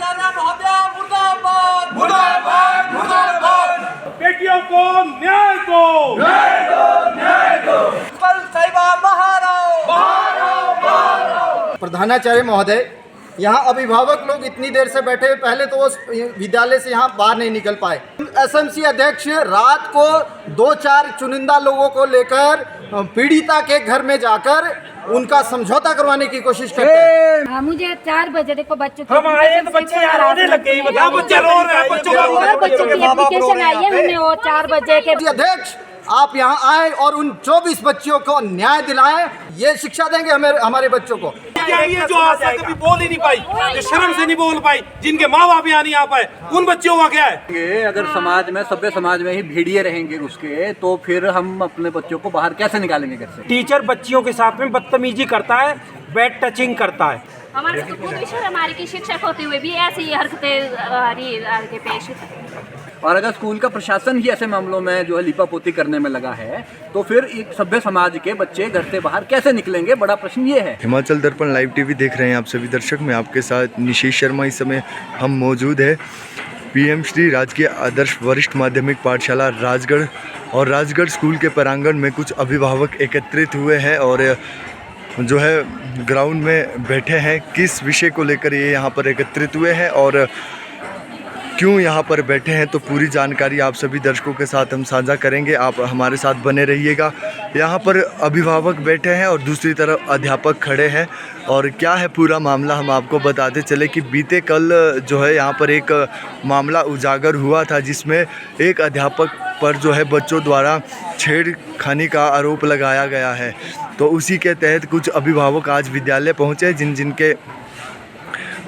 प्रधानाचार्य महोदय मुर्दाबाद मुर्दाबाद मुर्दाबाद। बेटियों को न्याय दो, न्याय दो, न्याय दो। प्रिंसिपल साहिबा बाहर आओ, बाहर आओ, बाहर आओ। प्रधानाचार्य महोदय, यहाँ अभिभावक लोग इतनी देर से बैठे हुए, पहले तो वो विद्यालय से यहाँ बाहर नहीं निकल पाए। एसएमसी अध्यक्ष रात को 2-4 चुनिंदा लोगों को लेकर पीड़िता के घर में जाकर उनका समझौता करवाने की कोशिश करते हैं। हाँ, मुझे 4 बजे देखो बच्चों हम आए तो बच्चे यार रोने लग गए, बताओ बच्चे रो रहे हैं, बच्चों की एप्लीकेशन आई है, हमने वो 4 बजे के अध्यक्ष आप यहाँ आए और उन 24 बच्चियों को न्याय दिलाएं, ये शिक्षा देंगे हमारे बच्चों को। ये जो आज तक कभी बोल ही नहीं पाई, जो शर्म से नहीं बोल पाई, जिनके माँ बाप यहाँ नहीं आ पाए, उन बच्चों का क्या है? अगर समाज में, सभ्य समाज में ही भेड़िए रहेंगे उसके, तो फिर हम अपने बच्चों को बाहर कैसे निकालेंगे घर से? टीचर बच्चियों के साथ में बदतमीजी करता है, बैड टचिंग करता है। हमारे तो खुद ईश्वर हमारे की शिक्षक होते हुए भी ऐसी हरकतें आगे पेश। और अगर स्कूल का प्रशासन ही ऐसे मामलों में जो है लीपापोती करने में लगा है, तो फिर एक सभ्य समाज के बच्चे घर से बाहर कैसे निकलेंगे? बड़ा प्रश्न ये है। हिमाचल दर्पण लाइव टीवी देख रहे हैं आप सभी दर्शक, मैं आपके साथ निशीश शर्मा। इस समय हम मौजूद है पीएम श्री राजकीय आदर्श वरिष्ठ माध्यमिक पाठशाला राजगढ़, और राजगढ़ स्कूल के प्रांगण में कुछ अभिभावक एकत्रित हुए हैं और जो है ग्राउंड में बैठे हैं। किस विषय को लेकर ये यहाँ पर एकत्रित हुए हैं और क्यों यहाँ पर बैठे हैं, तो पूरी जानकारी आप सभी दर्शकों के साथ हम साझा करेंगे। आप हमारे साथ बने रहिएगा। यहाँ पर अभिभावक बैठे हैं और दूसरी तरफ अध्यापक खड़े हैं, और क्या है पूरा मामला हम आपको बताते चले कि बीते कल जो है यहाँ पर एक मामला उजागर हुआ था, जिसमें एक अध्यापक पर जो है बच्चों द्वारा छेड़खानी का आरोप लगाया गया है। तो उसी के तहत कुछ अभिभावक आज विद्यालय पहुँचे जिनके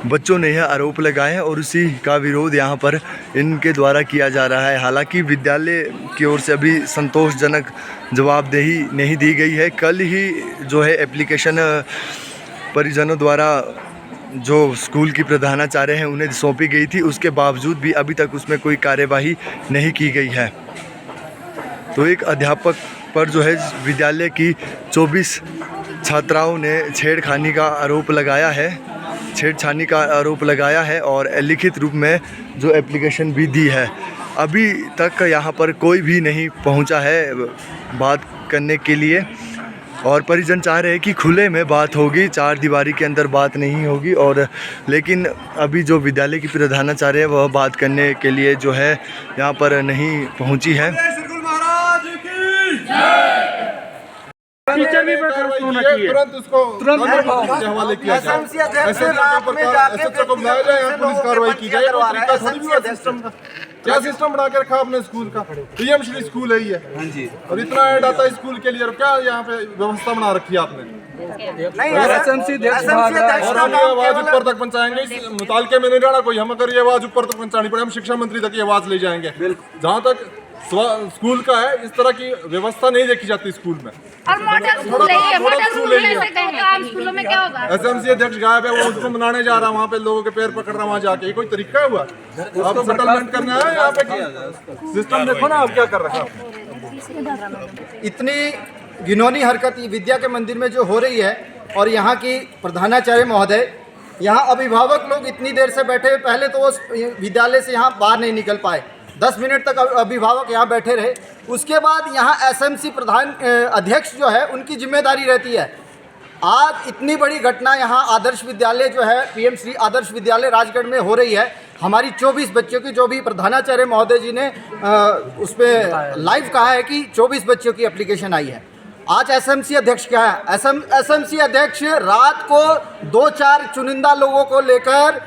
बच्चों ने यह आरोप लगाए हैं, और उसी का विरोध यहाँ पर इनके द्वारा किया जा रहा है। हालांकि विद्यालय की ओर से अभी संतोषजनक जवाबदेही नहीं दी गई है। कल ही जो है एप्लीकेशन परिजनों द्वारा जो स्कूल की प्रधानाचार्य हैं उन्हें सौंपी गई थी, उसके बावजूद भी अभी तक उसमें कोई कार्यवाही नहीं की गई है। तो एक अध्यापक पर जो है विद्यालय की 24 छात्राओं ने छेड़खानी का आरोप लगाया है और लिखित रूप में जो एप्लीकेशन भी दी है। अभी तक यहाँ पर कोई भी नहीं पहुँचा है बात करने के लिए, और परिजन चाह रहे हैं कि खुले में बात होगी, 4 दीवारी के अंदर बात नहीं होगी। और लेकिन अभी जो विद्यालय की प्रधानाचार्य है वह बात करने के लिए जो है यहाँ पर नहीं पहुँची है। टीचर भी होना चाहिए, तुरंत उसको हवाले किया जाए, एसएचओ को बुलाया जाए, पुलिस कार्रवाई की जाए। क्या सिस्टम बना के रखा आपने स्कूल का? पीएम श्री स्कूल है ये, और इतना ऐड आता है स्कूल के लिए, और क्या यहाँ पे व्यवस्था बना रखी है आपने? और हम ये आवाज ऊपर तक पहुँचाएंगे, इस मुतालके में नहीं रहना कोई। हम अगर ये आवाज ऊपर तक पहुँचानी पड़े, हम शिक्षा मंत्री तक ये आवाज ले जाएंगे। जहाँ तक स्कूल का है, इस तरह की व्यवस्था नहीं देखी जाती स्कूल में। और मॉडल स्कूल है, मॉडल स्कूल है, स्कूलों में क्या होगा? एसएमसी अध्यक्ष गायब है, वो उसको मनाने जा रहा है, वहाँ पे लोगों के पैर पकड़ रहा है वहाँ जाके। ये कोई तरीका हुआ? आप सेटलमेंट करना है यहाँ पे? सिस्टम देखो ना आप क्या कर रहे हैं। इतनी घिनौनी हरकत विद्या के मंदिर में जो हो रही है, और यहाँ की प्रधानाचार्य महोदय, यहाँ अभिभावक लोग इतनी देर से बैठे हुए, पहले तो वो विद्यालय से यहाँ बाहर नहीं निकल पाए, 10 मिनट तक अभिभावक यहाँ बैठे रहे। उसके बाद यहाँ एसएमसी प्रधान अध्यक्ष जो है उनकी जिम्मेदारी रहती है। आज इतनी बड़ी घटना यहाँ आदर्श विद्यालय जो है, पीएम श्री आदर्श विद्यालय राजगढ़ में हो रही है। हमारी 24 बच्चों की, जो भी प्रधानाचार्य महोदय जी ने उस पर लाइव कहा है कि 24 बच्चों की एप्लीकेशन आई है। आज एसएमसी अध्यक्ष क्या है? एसएमसी अध्यक्ष रात को 2-4 चुनिंदा लोगों को लेकर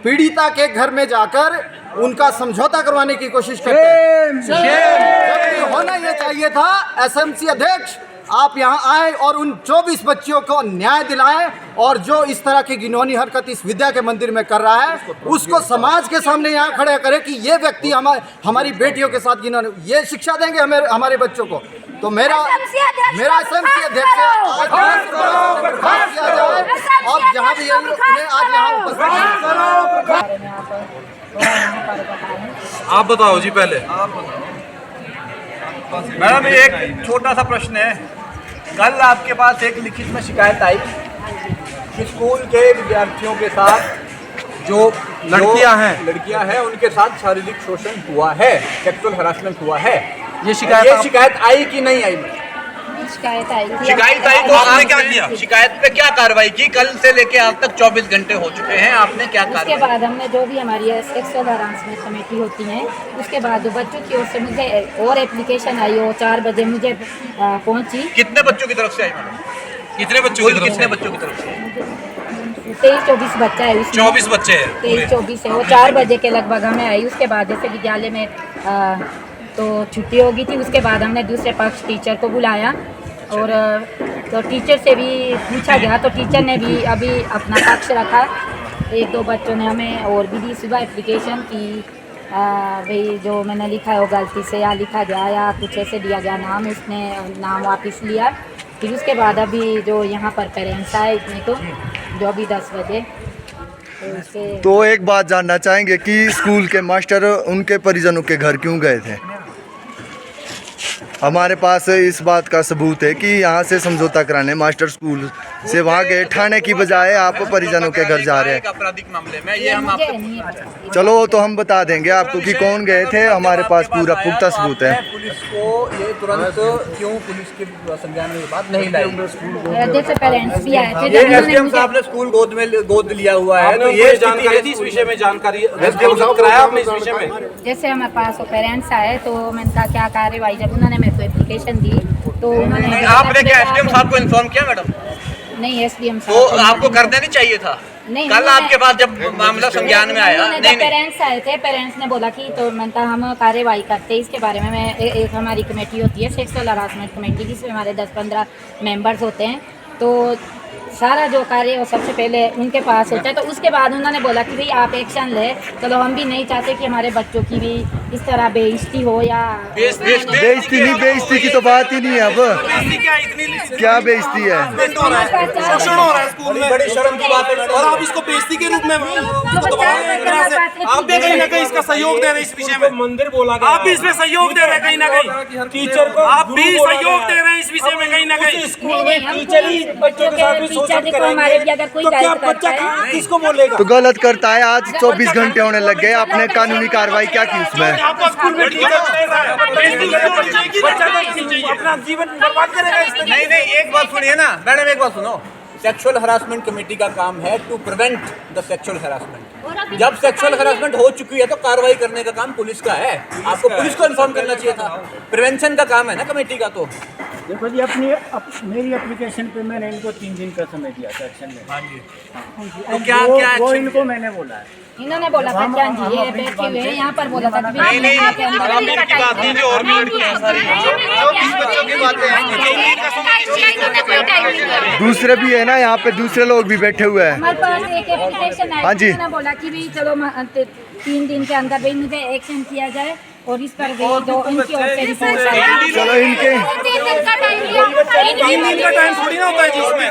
पीड़िता के घर में जाकर उनका समझौता करवाने की कोशिश करते हैं। जबकि होना ये चाहिए था, एसएमसी अध्यक्ष आप यहाँ आए और उन 24 बच्चियों को न्याय दिलाएं, और जो इस तरह की घिनौनी हरकत इस विद्या के मंदिर में कर रहा है उसको समाज के सामने यहाँ खड़े करे कि ये व्यक्ति हमारी बेटियों के साथ घिनौनी, ये शिक्षा देंगे हमारे बच्चों को। तो मेरा एसएमसी अध्यक्ष और जहाँ भी उन्हें आज यहाँ उपस्थित। आप बताओ जी पहले। मैडम, ये एक छोटा सा प्रश्न है। कल आपके पास एक लिखित में शिकायत आई कि स्कूल के विद्यार्थियों के साथ जो लड़कियां हैं उनके साथ शारीरिक शोषण हुआ है, सेक्सुअल हरासमेंट हुआ है। ये शिकायत आई कि नहीं आई? शिकायत आई थी। शिकायत आई तो आपने क्या किया? शिकायत पे क्या कार्रवाई की? कल से लेके आज तक 24 घंटे हो चुके हैं, आपने क्या उसके कार्रवाई? बाद हमने जो भी हमारी सेक्सुअल हरासमेंट कमेटी होती है, उसके बाद बच्चों की ओर से मुझे और एप्लीकेशन आई, वो 4 बजे मुझे पहुंची। कितने बच्चों की तरफ से आई मैडम? कितने बच्चों की तरफ से? 23-24 बच्चा है उसमें। 24 बच्चे हैं। 23-24 है, वो 4 बजे के लगभग हमें आई। उसके बाद जैसे विद्यालय में तो छुट्टी हो गई थी, उसके बाद हमने दूसरे पक्ष टीचर को बुलाया और तो टीचर से भी पूछा गया, तो टीचर ने भी अभी अपना पक्ष रखा। 1-2 बच्चों ने हमें और भी दी सुबह एप्लीकेशन की भाई जो मैंने लिखा है वो गलती से या लिखा गया या कुछ ऐसे दिया गया नाम, उसने नाम वापस लिया। फिर उसके बाद अभी जो यहाँ पर पेरेंट्स आए इतने को, जो अभी 10 बजे तो उससे तो एक बात जानना चाहेंगे कि स्कूल के मास्टर उनके परिजनों के घर क्यों गए थे? हमारे पास इस बात का सबूत है कि यहाँ से समझौता कराने मास्टर स्कूल से वहाँ गए, ठाणे की बजाय आप परिजनों के घर जा रहे हैं। आपराधिक मामले में ये हम मुझे आपको नहीं पता। चलो तो हम बता देंगे आपको कि कौन गए थे, हमारे पास पूरा पुख्ता सबूत है। पुलिस को ये तुरंत क्यों पुलिस के संज्ञान में ये बात नहीं लाई? जैसे पेरेंट्स भी आए थे, ये जब उन्होंने एसडीएम मुझे साहब ने स्कूल गोद लिया हुआ है, आपने तो ये ये जानकारी दी इस विषय में? जानकारी कराया आपने इस विषय में? जैसे हमारे पास वो पेरेंट्स आए तो मैंने कहा क्या कार्रवाई, जब उन्होंने मेरे को एप्लीकेशन दी तो उन्होंने आपने क्या एसडीएम साहब को इन्फॉर्म किया मैडम? नहीं, एसडीएम तो आपको कर देनी चाहिए था। नहीं, कल आपके पास जब मामला संज्ञान में आया, नहीं पेरेंट्स आए थे, पेरेंट्स ने बोला कि तो मैंने कहा हम कार्रवाई करते हैं इसके बारे में। मैं एक हमारी कमेटी होती है सेक्सुअल हरासमेंट कमेटी, जिसमें हमारे 10-15 मेंबर्स होते हैं, तो सारा जो कार्य वो सबसे पहले उनके पास होता है। तो उसके बाद उन्होंने बोला कि भाई आप एक्शन ले, चलो हम भी नहीं चाहते कि हमारे बच्चों की भी इस तरह बेइज्जती हो या बेइज्जती की तो बात ही नहीं है। अब क्या बेइज्जती है? शोषण हो रहा है स्कूल में, बड़ी शर्म की बात है। और आप इसको बेइज्जती के रूप में आप भी कहीं ना कहीं इसका सहयोग दे रहे हैं इस विषय में। मंदिर बोला गया, आप भी इसमें सहयोग दे रहे हैं कहीं ना कहीं। टीचर को आप भी सहयोग दे रहे हैं इस विषय में कहीं ना कहीं। स्कूल में टीचर ही बच्चों के साथ भी शोषण करेंगे तो क्या बच्चा किसको बोलेगा? तो गलत करता है। आज 24 घंटे होने लग गए, आपने कानूनी कार्रवाई क्या की उसमें? आपको स्कूल में टीचर अपना जीवन बर्बाद करेगा। नहीं, एक बात सुनिए ना मैडम, एक बात सुनो। सेक्सुअल हरासमेंट कमेटी का काम है to prevent the sexual harassment. जब सेक्सुअल हरासमेंट हो चुकी है तो कार्रवाई करने का काम पुलिस का है। आपको पुलिस को इन्फॉर्म करना चाहिए था। प्रिवेंशन का काम है ना कमेटी का। तो देखो जी, मेरी एप्लीकेशन पे मैंने इनको 3 दिन का समय दिया था एक्शन में। हाँ जी, तो क्या वो इनको मैंने बोला है, इन्होंने बोला था क्या जी ये बैठे हुए हैं यहाँ पर, बोला था कि नहीं, की बात कीजिए और भी लड़कियां सारी बच्चों की बातें हैं। दूसरे भी है ना यहाँ पे, दूसरे लोग भी बैठे हुए हैं। हमारे पास एक एप्लीकेशन आई, हाँ जी। उन्होंने बोला कि भाई चलो 3 दिन के अंदर भाई मुझे एक्शन किया जाए और इस पर भी जो उनकी ओर से रिपोर्ट आई। चलो इनके 3 दिन का टाइम दिया। 3 दिन का टाइम थोड़ी ना होता है जिसमें।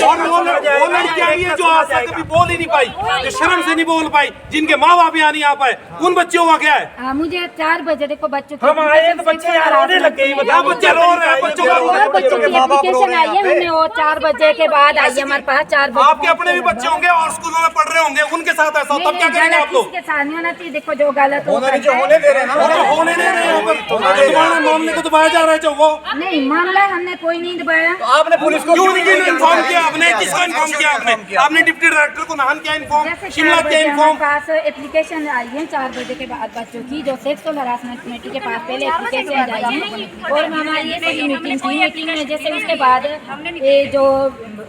और वो लड़कियां भी हैं जो आज तक कभी बोल ही नहीं पाई, जो शर्म से नहीं बोल पाई, जिनके माँ बाप यहाँ नहीं आ पाए, उन बच्चों का क्या है? मुझे 4 बजे देखो बच्चों हम आए तो बच्चे यार रोने लग गए। यहाँ बच्चे रो रहे हैं, बच्चों का और बच्चों की एप्लीकेशन आई है, हमने वो 4 बजे के बाद आई है हमारे पास। 4 बजे आपके अपने भी बच्चे होंगे और स्कूलों में पढ़ रहे होंगे, उनके साथ ऐसा तब क्या करेंगे आप लोग? के साथ नहीं होना चाहिए। देखो जो गलत होता है होने दे रहे हैं ना, होने नहीं रहे यहाँ पर। तुम्हारे मामले को दबाया जा रहा है जो वो नहीं मामला हमने कोई नहीं दबाया। आपने पुलिस को क्यों नहीं इन्फॉर्म किया? आपने किसको इन्फॉर्म किया? आपने डिप्टी डायरेक्टर को नाहन किया इन्फॉर्म, जैसे शिमला 4 किया बजे इन्फॉर्म। हमारे पास एप्लीकेशन आई है 4 बजे के बाद बच्चों की, जो सेक्सुअल हरासमेंट कमेटी के पास पहले एप्लीकेशन आई है और हमारी ये सभी मीटिंग थी। मीटिंग में जैसे उसके बाद ये जो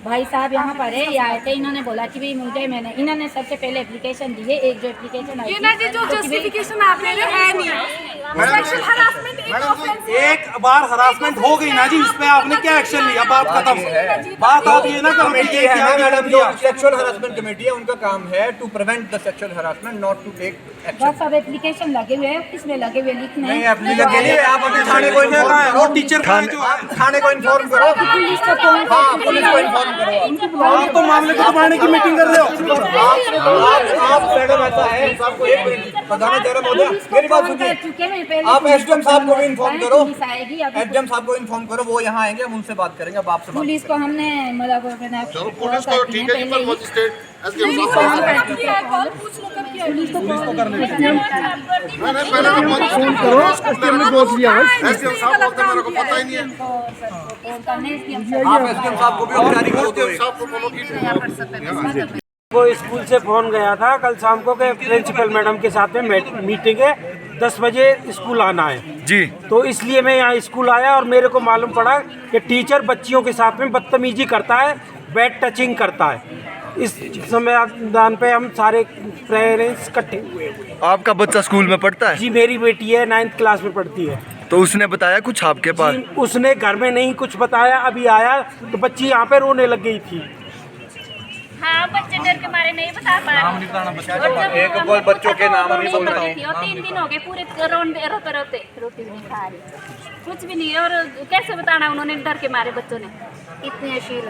भाई साहब यहाँ पर है ये आए थे, इन्होंने बोला कि भाई मुझे इन्होंने सबसे पहले एप्लीकेशन दी है। एक जो एप्लीकेशन आई थी जो जस्टिफिकेशन आपने जो है नहीं सेक्सुअल हरासमेंट एक ऑफेंस है। एक बार हरासमेंट हो गई ना जी, उस पे आपने क्या एक्शन लिया? बात खत्म। बात आप ये ना करो कि ये किया मैडम जो सेक्सुअल हरासमेंट कमेटी है उनका काम है to prevent the sexual harassment, not to take action. बस अब एप्लीकेशन लगे हुए हैं, इसमें लगे हुए लिखने नहीं एप्लीकेशन के लिए आप अपने थाने को इन्फॉर्म और टीचर का जो है थाने को इन्फॉर्म करो। पुलिस को कौन पुलिस को इन्फॉर्म करो। आप तो मामले को दबाने की मीटिंग कर रहे हो। आप मैडम ऐसा है, एक मिनट प्रधानाचार्य महोदय, मेरी बात सुनिए, आप एसडीएम साहब को भी इन्फॉर्म करो, एसडीएम साहब को इन्फॉर्म करो, वो यहाँ आएंगे, हम उनसे बात करेंगे। अब आपसे पुलिस को हमने मतलब चलो पुलिस को ठीक है जी, पर मजिस्ट्रेट एसडीएम नहीं, साहब कॉल पूछ लो कब किया है। मैंने पहले आप फोन करो, एसडीएम ने बोल दिया है, एसडीएम साहब बोलते हैं मेरे को पता ही नहीं है। आप एसडीएम साहब को भी औपचारिक करो, एसडीएम साहब को बोलो कि वो स्कूल से फोन गया था कल शाम को कि प्रिंसिपल मैडम के साथ में मीटिंग है, 10 बजे स्कूल आना है जी। तो इसलिए मैं यहाँ स्कूल आया और मेरे को मालूम पड़ा कि टीचर बच्चियों के साथ में बदतमीजी करता है, बैड टचिंग करता है। इस संविधान पे हम सारे पेरेंट्स इकट्ठे हुए। आपका बच्चा स्कूल में पढ़ता है? जी मेरी बेटी है 9th क्लास में पढ़ती है। तो उसने बताया कुछ आपके पास? जी, उसने घर में नहीं कुछ बताया, अभी आया तो बच्ची यहाँ पे रोने लग गई थी। हाँ, बच्चे डर के मारे नहीं बता पा रहे। एक बोल बच्चों के नाम नहीं बोल रहा हूँ। 3 दिन हो गए पूरे रोते रोटी भी नहीं खा रही, कुछ भी नहीं। और कैसे बताना उन्होंने, डर के मारे बच्चों ने इतनी अश्लील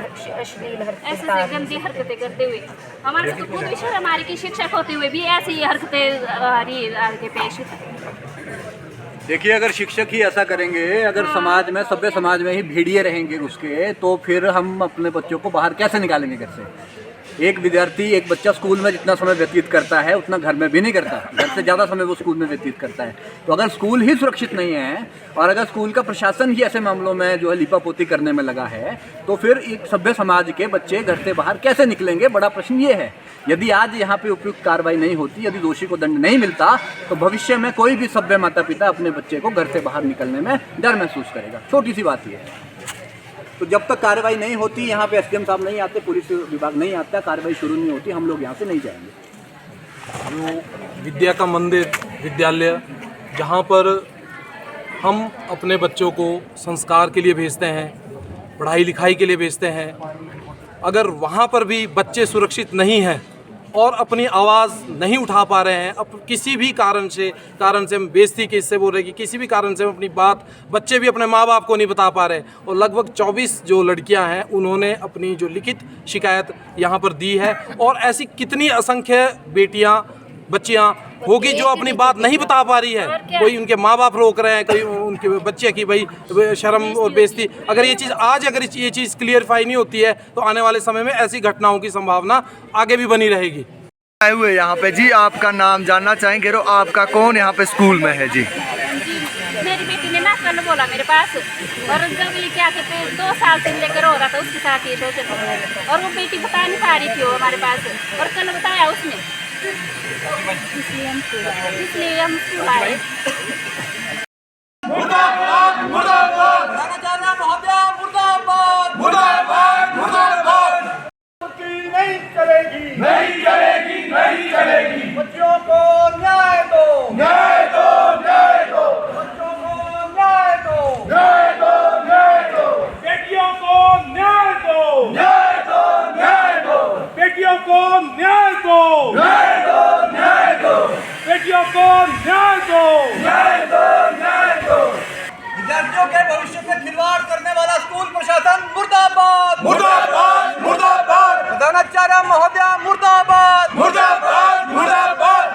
ऐसे गंदी हरकतें करते हुए। हमारे को तो खुद भी शर्म आ रही कि शिक्षक होते हुए भी ऐसी हरकतें आगे पेश। देखिए, अगर शिक्षक ही ऐसा करेंगे, अगर समाज में, सभ्य समाज में ही भेड़िए रहेंगे उसके, तो फिर हम अपने बच्चों को बाहर कैसे निकालेंगे घर से? एक विद्यार्थी, एक बच्चा स्कूल में जितना समय व्यतीत करता है उतना घर में भी नहीं करता, घर से ज़्यादा समय वो स्कूल में व्यतीत करता है। तो अगर स्कूल ही सुरक्षित नहीं है और अगर स्कूल का प्रशासन ही ऐसे मामलों में जो है लीपापोती करने में लगा है, तो फिर एक सभ्य समाज के बच्चे घर से बाहर कैसे निकलेंगे? बड़ा प्रश्न ये है। यदि आज यहाँ पे उपयुक्त कार्रवाई नहीं होती, यदि दोषी को दंड नहीं मिलता, तो भविष्य में कोई भी सभ्य माता पिता अपने बच्चे को घर से बाहर निकलने में डर महसूस करेगा। छोटी सी बात ये है। तो जब तक कार्रवाई नहीं होती, यहाँ पे एसडीएम साहब नहीं आते, पुलिस विभाग नहीं आता, कार्रवाई शुरू नहीं होती, हम लोग यहाँ से नहीं जाएंगे। जो विद्या का मंदिर विद्यालय, जहाँ पर हम अपने बच्चों को संस्कार के लिए भेजते हैं, पढ़ाई लिखाई के लिए भेजते हैं, अगर वहाँ पर भी बच्चे सुरक्षित नहीं हैं और अपनी आवाज़ नहीं उठा पा रहे हैं, अब किसी भी कारण से हम बेइज्जती के इससे बोल रहे हैं कि किसी भी कारण से हम अपनी बात, बच्चे भी अपने माँ बाप को नहीं बता पा रहे, और लगभग 24 जो लड़कियां हैं उन्होंने अपनी जो लिखित शिकायत यहाँ पर दी है, और ऐसी कितनी असंख्य बेटियाँ, बच्चियाँ होगी जो अपनी बात नहीं बता पा रही है। कोई उनके माँ बाप रोक रहे हैं, कोई उनके बच्चे की भाई शर्म और बेइज्जती। अगर ये चीज़ आज, अगर ये चीज़ क्लियरफाई नहीं होती है, तो आने वाले समय में ऐसी घटनाओं की संभावना आगे भी बनी रहेगी। आए हुए यहाँ पे जी, आपका नाम जानना चाहेंगे? आपका कौन यहाँ पे स्कूल में है जी? मेरी बेटी ने ना कल बोला मेरे पास, और जब ये क्या कहते हैं 2 साल से लेकर हो रहा था उसके साथ ये शोषण, और वो बेटी बता नहीं पा रही थी वो हमारे पास, और कल बताया उसने, इसलिए हम स्कूल आए। मुर्दाबाद मुर्दाबाद, राजा महोदय मुर्दाबाद मुर्दाबाद मुर्दाबाद। नहीं चलेगी, नहीं चलेगी, नहीं चलेगी। बच्चों को न्याय दो, न्याय दो, न्याय दो। बच्चों को न्याय दो, न्याय दो, न्याय दो। बेटियों को न्याय दो, न्याय दो, न्याय दो। बेटियों को न्याय दो, न्याय दो, न्याय दो। बेटियों को न्याय दो, न्याय दो, न्याय दो। विद्यार्थियों के भविष्य से खिलवाड़ करने वाला स्कूल प्रशासन मुर्दाबाद, मुर्दाबाद, मुर्दाबाद। प्रधानाचार्य महोदय मुर्दाबाद, मुर्दाबाद, मुर्दाबाद।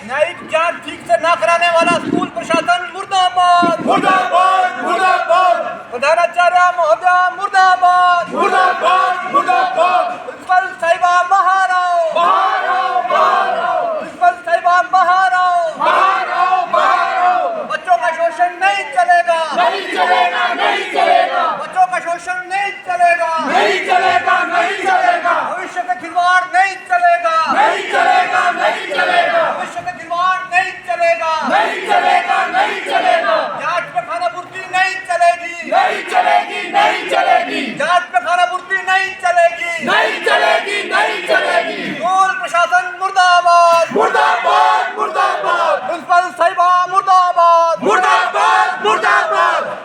न्यायिक जांच ठीक से न कराने वाला स्कूल प्रशासन मुर्दाबाद, मुर्दाबाद, मुर्दाबाद। प्रधानाचार्य महोदय मुर्दाबाद, मुर्दाबाद, मुर्दाबाद। प्रिंसिपल साहिबा बाहर आओ, बाहर आओ, बाहर आओ। प्रिंसिपल साहिबा बाहर आओ, बाहर आओ, बाहर आओ। बच्चों का शोषण नहीं चलेगा, नहीं चलेगा, नहीं चलेगा। बच्चों का शोषण नहीं चलेगा, नहीं चलेगा, नहीं चलेगा। भविष्य में खिलवाड़ नहीं चलेगा, नहीं चलेगा, नहीं चलेगा। भविष्य में खिलवाड़ नहीं चलेगा, नहीं चलेगा, नहीं चलेगा। जांच में खानापूर्ति नहीं चलेगी, नहीं चलेगी, नहीं चलेगी। जांच में खानापूर्ति नहीं चलेगी, नहीं चलेगी, नहीं चलेगी। स्कूल प्रशासन मुर्दाबाद, मुर्दाबाद, मुर्दाबाद। प्रिंसिपल साहिबा मुर्दाबाद, मुर्दाबाद, मुर्दाबाद।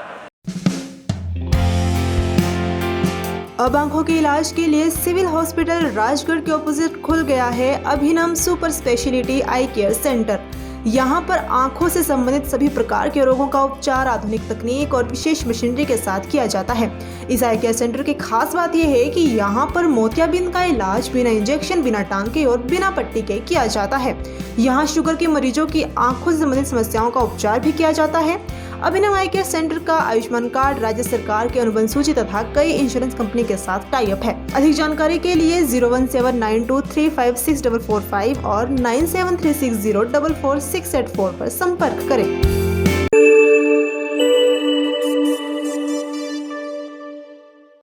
अब आंखों के इलाज के लिए सिविल हॉस्पिटल राजगढ़ के ऑपोजिट खुल गया है अभिनव सुपर स्पेशलिटी आई केयर सेंटर। यहाँ पर आंखों से संबंधित सभी प्रकार के रोगों का उपचार आधुनिक तकनीक और विशेष मशीनरी के साथ किया जाता है। इस आई केयर सेंटर की खास बात यह है कि यहाँ पर मोतियाबिंद का इलाज बिना इंजेक्शन, बिना टांके और बिना पट्टी के किया जाता है। यहाँ शुगर के मरीजों की आंखों से संबंधित समस्याओं का उपचार भी किया जाता है। अभिनव आई केयर सेंटर का आयुष्मान कार्ड राज्य सरकार के अनुबंध सूची तथा कई इंश्योरेंस कंपनी के साथ टाई अप है। अधिक जानकारी के लिए 01792356445 और 9736044684 पर संपर्क करें।